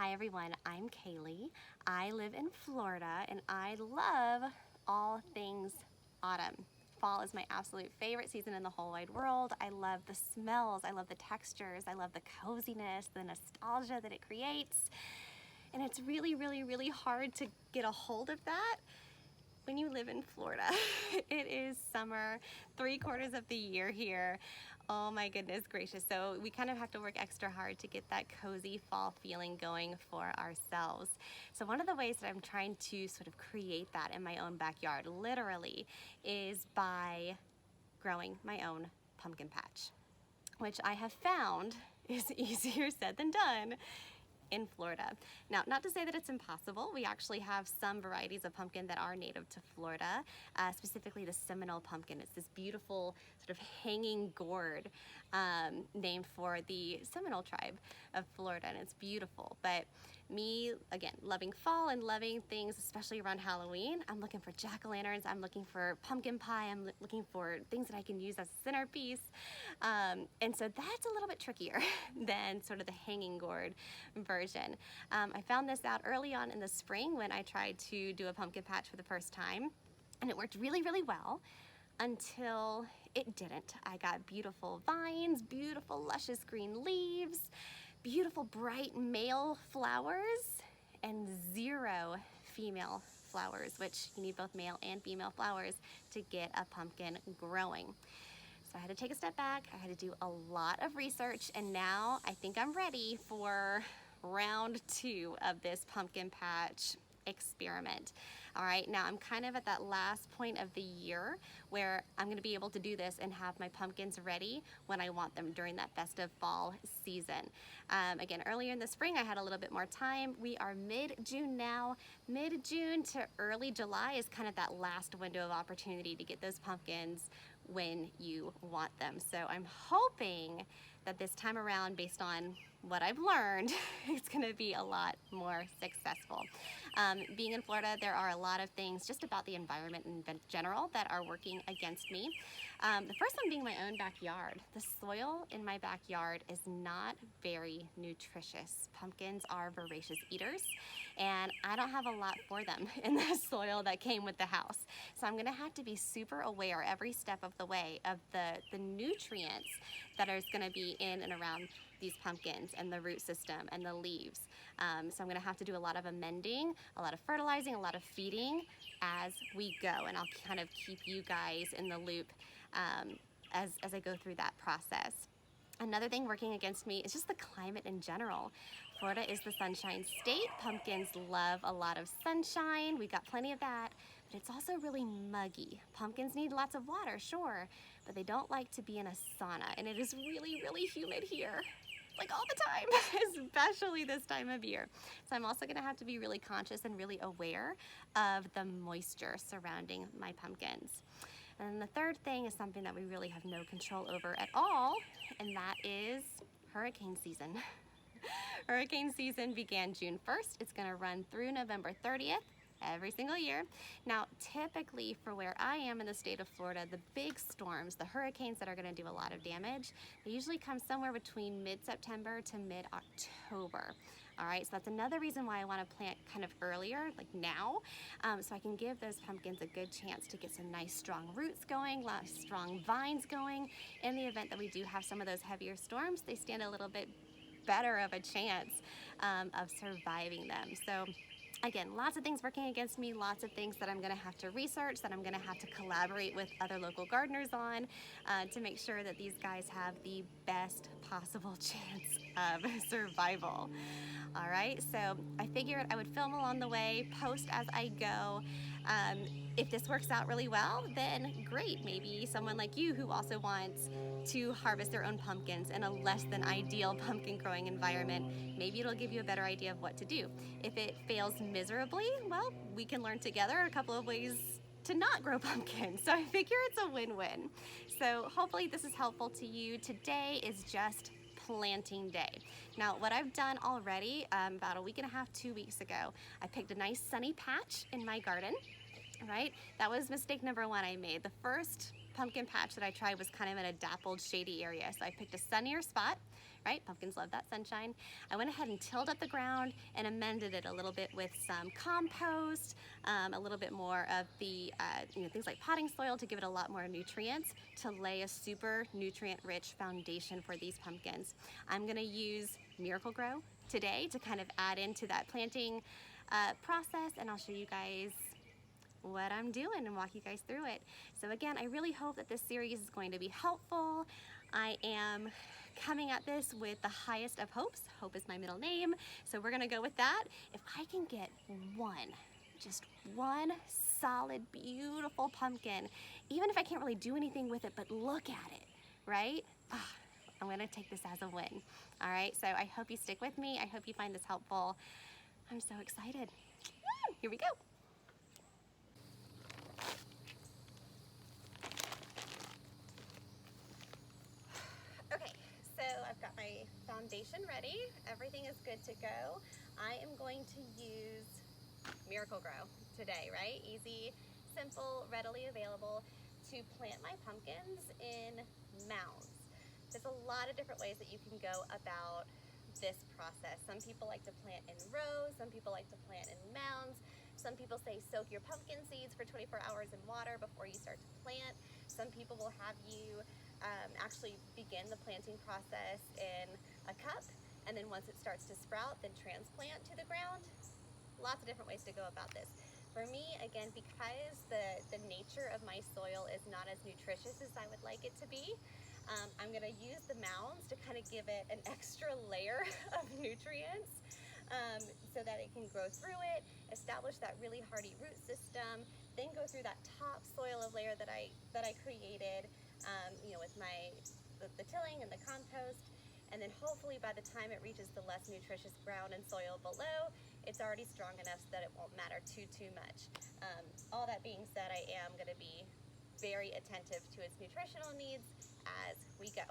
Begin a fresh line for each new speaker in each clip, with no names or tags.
Hi everyone, I'm Kaylee. I live in Florida and I love all things autumn. Fall is my absolute favorite season in the whole wide world. I love the smells, I love the textures, I love the coziness, the nostalgia that it creates. And it's really hard to get a hold of that when you live in Florida. It is summer, 3/4 of the year here. Oh my goodness gracious. So we kind of have to work extra hard to get that cozy fall feeling going for ourselves. So one of the ways that I'm trying to sort of create that in my own backyard, literally, is by growing my own pumpkin patch, which I have found is easier said than done in Florida. Now, not to say that it's impossible. We actually have some varieties of pumpkin that are native to Florida, specifically the Seminole pumpkin. It's this beautiful sort of hanging gourd named for the Seminole tribe of Florida, and it's beautiful. But me, again, loving fall and loving things, especially around Halloween, I'm looking for jack-o'-lanterns, I'm looking for pumpkin pie, I'm looking for things that I can use as a centerpiece. And so that's a little bit trickier than sort of the hanging gourd version. I found this out early on in the spring when I tried to do a pumpkin patch for the first time, and it worked really well until it didn't. I got beautiful vines, beautiful luscious green leaves, beautiful bright male flowers, and 0 female flowers, which you need both male and female flowers to get a pumpkin growing. So I had to take a step back, I had to do a lot of research, and now I think I'm ready for round 2 of this pumpkin patch experiment. All right, now I'm kind of at that last point of the year where I'm gonna be able to do this and have my pumpkins ready when I want them during that festive fall season. Again, earlier in the spring, I had a little bit more time. We are mid-June now. Mid-June to early July is kind of that last window of opportunity to get those pumpkins when you want them. So I'm hoping that this time around, based on what I've learned, it's gonna be a lot more successful. Being in Florida, there are a lot of things just about the environment in general that are working against me. The first one being my own backyard. The soil in my backyard is not very nutritious. Pumpkins are voracious eaters, and I don't have a lot for them in the soil that came with the house. So I'm gonna have to be super aware every step of the way of the nutrients that are gonna be in and around these pumpkins and the root system and the leaves. So I'm gonna have to do a lot of amending, a lot of fertilizing, a lot of feeding as we go, and I'll kind of keep you guys in the loop as I go through that process. Another thing working against me is just the climate in general. Florida is the sunshine state. Pumpkins love a lot of sunshine. We got plenty of that, but it's also really muggy. Pumpkins need lots of water, sure, but they don't like to be in a sauna, and it is really humid here, like all the time, especially this time of year. So I'm also gonna have to be really conscious and really aware of the moisture surrounding my pumpkins. And the third thing is something that we really have no control over at all, and that is hurricane season. Hurricane season began June 1st. It's gonna run through November 30th. Every single year. Now, typically for where I am in the state of Florida, the big storms, the hurricanes that are gonna do a lot of damage, they usually come somewhere between mid-September to mid-October. All right, so that's another reason why I wanna plant kind of earlier, like now, so I can give those pumpkins a good chance to get some nice strong roots going, strong vines going. In the event that we do have some of those heavier storms, they stand a little bit better of a chance of surviving them. So again, lots of things working against me, lots of things that I'm gonna have to research, that I'm gonna have to collaborate with other local gardeners on to make sure that these guys have the best possible chance of survival. All right, so I figured I would film along the way, post as I go. If this works out really well, then great. Maybe someone like you who also wants to harvest their own pumpkins in a less than ideal pumpkin growing environment, maybe it'll give you a better idea of what to do. If it fails miserably, well, we can learn together a couple of ways to not grow pumpkins. So I figure it's a win-win. So hopefully this is helpful to you. Today is just planting day. Now, what I've done already, about a week and a half, 2 weeks ago, I picked a nice sunny patch in my garden, right? That was mistake number 1 I made. The first pumpkin patch that I tried was kind of in a dappled, shady area. So I picked a sunnier spot, right? Pumpkins love that sunshine. I went ahead and tilled up the ground and amended it a little bit with some compost, a little bit more of the, things like potting soil to give it a lot more nutrients to lay a super nutrient-rich foundation for these pumpkins. I'm gonna use Miracle-Gro today to kind of add into that planting process, and I'll show you guys what I'm doing and walk you guys through it. So again, I really hope that this series is going to be helpful. I am coming at this with the highest of hopes. Hope is my middle name, so we're gonna go with that. If I can get just one solid, beautiful pumpkin, even if I can't really do anything with it, but look at it, right? I'm gonna take this as a win. All right, so I hope you stick with me. I hope you find this helpful. I'm so excited. Here we go. Okay, so I've got my foundation ready. Everything is good to go. I am going to use Miracle-Gro today, right? Easy, simple, readily available to plant my pumpkins in mounds. There's a lot of different ways that you can go about this process. Some people like to plant in rows, some people like to plant in mounds. Some people say soak your pumpkin seeds for 24 hours in water before you start to plant. Some people will have you actually begin the planting process in a cup, and then once it starts to sprout, then transplant to the ground. Lots of different ways to go about this. For me, again, because the nature of my soil is not as nutritious as I would like it to be, I'm gonna use the mounds to kind of give it an extra layer of nutrients so that it can grow through it, establish that really hardy root system, then go through that top soil of layer that I created, with the tilling and the compost, and then hopefully by the time it reaches the less nutritious ground and soil below, it's already strong enough so that it won't matter too much. All that being said, I am going to be very attentive to its nutritional needs as we go.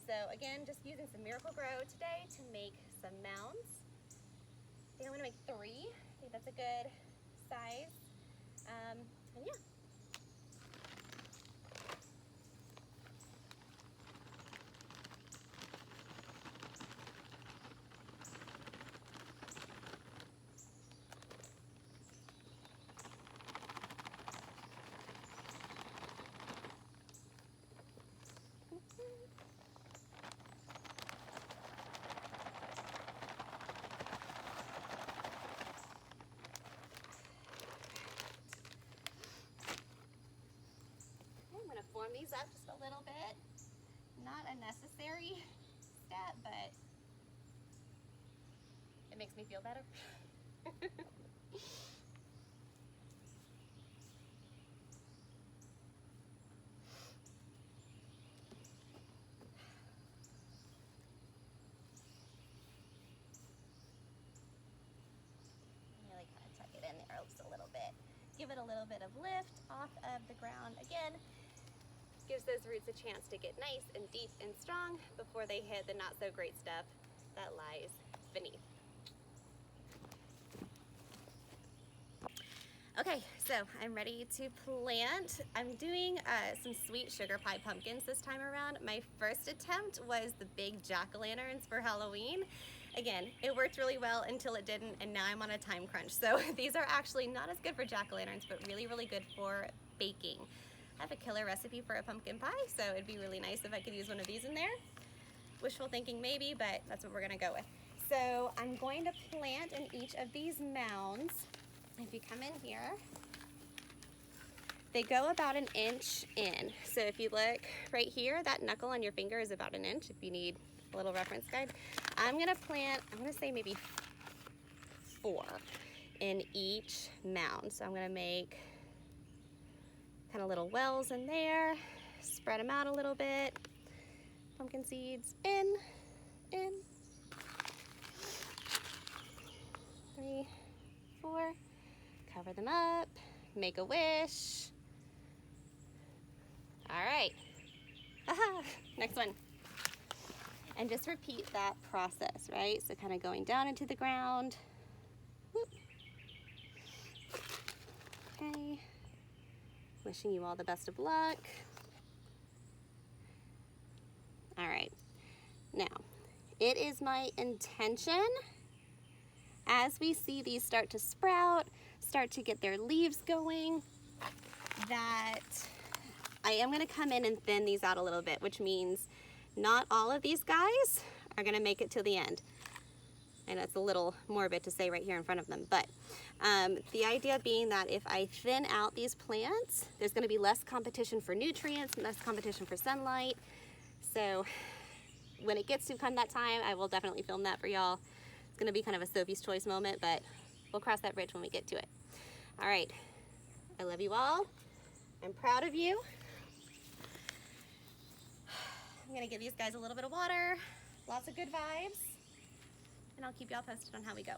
So again, just using some Miracle-Gro today to make some mounds. I think I'm going to make 3. I think that's a good size. And yeah. Warm these up just a little bit. Not a necessary step, but it makes me feel better. Really kind of tuck it in there just a little bit. Give it a little bit of lift off of the ground. Again, gives those roots a chance to get nice and deep and strong before they hit the not so great stuff that lies beneath. Okay, so I'm ready to plant. I'm doing some sweet sugar pie pumpkins this time around. My first attempt was the big jack-o'-lanterns for Halloween. Again, it worked really well until it didn't, and now I'm on a time crunch. So these are actually not as good for jack-o'-lanterns, but really, really good for baking. I have a killer recipe for a pumpkin pie, so it'd be really nice if I could use one of these in there. Wishful thinking maybe, but that's what we're gonna go with. So I'm going to plant in each of these mounds. If you come in here, they go about 1 inch in. So if you look right here, that knuckle on your finger is about 1 inch if you need a little reference guide. I'm gonna plant, I'm gonna say maybe 4 in each mound. So I'm gonna make kind of little wells in there, spread them out a little bit. Pumpkin seeds in. 3, 4, cover them up, make a wish. All right, next one. And just repeat that process, right? So kind of going down into the ground. Whoop. Okay. Wishing you all the best of luck. All right, now it is my intention as we see these start to sprout, start to get their leaves going, that I am gonna come in and thin these out a little bit, which means not all of these guys are gonna make it to the end. I know it's a little morbid to say right here in front of them, but the idea being that if I thin out these plants, there's gonna be less competition for nutrients, less competition for sunlight. So when it gets to come that time, I will definitely film that for y'all. It's gonna be kind of a Sophie's choice moment, but we'll cross that bridge when we get to it. All right, I love you all. I'm proud of you. I'm gonna give these guys a little bit of water, lots of good vibes, and I'll keep y'all posted on how we go.